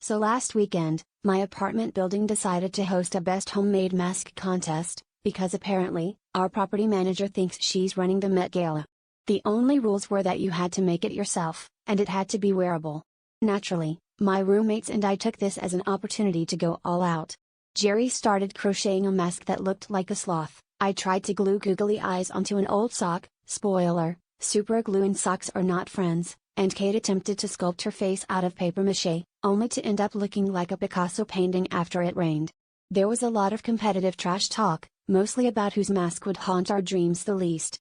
So last weekend, my apartment building decided to host a best homemade mask contest, because apparently, our property manager thinks she's running the Met Gala. The only rules were that you had to make it yourself, and it had to be wearable. Naturally, my roommates and I took this as an opportunity to go all out. Jerry started crocheting a mask that looked like a sloth. I tried to glue googly eyes onto an old sock. Spoiler, super glue and socks are not friends, and Kate attempted to sculpt her face out of paper mache, only to end up looking like a Picasso painting after it rained. There was a lot of competitive trash talk, mostly about whose mask would haunt our dreams the least.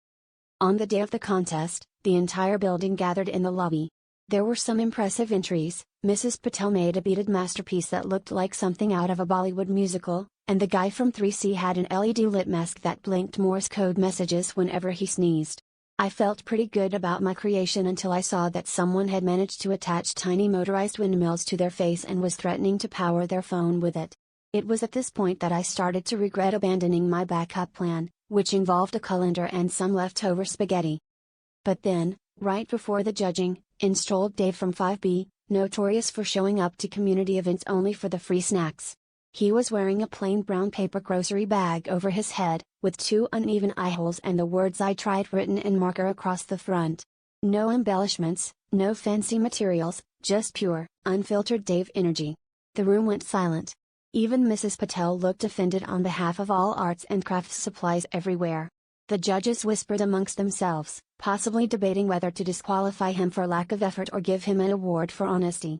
On the day of the contest, the entire building gathered in the lobby. There were some impressive entries. Mrs. Patel made a beaded masterpiece that looked like something out of a Bollywood musical, and the guy from 3C had an LED lit mask that blinked Morse code messages whenever he sneezed. I felt pretty good about my creation until I saw that someone had managed to attach tiny motorized windmills to their face and was threatening to power their phone with it. It was at this point that I started to regret abandoning my backup plan, which involved a colander and some leftover spaghetti. But then, right before the judging, in strolled Dave from 5B, notorious for showing up to community events only for the free snacks. He was wearing a plain brown paper grocery bag over his head, with 2 uneven eye holes and the words "I tried" written in marker across the front. No embellishments, no fancy materials, just pure, unfiltered Dave energy. The room went silent. Even Mrs. Patel looked offended on behalf of all arts and crafts supplies everywhere. The judges whispered amongst themselves, possibly debating whether to disqualify him for lack of effort or give him an award for honesty.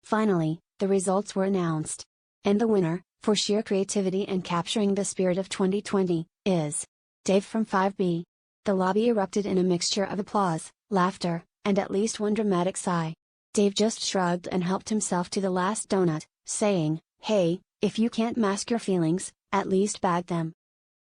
Finally, the results were announced. And the winner, for sheer creativity and capturing the spirit of 2020, is Dave from 5B. The lobby erupted in a mixture of applause, laughter, and at least one dramatic sigh. Dave just shrugged and helped himself to the last donut, saying, "Hey, if you can't mask your feelings, at least bag them."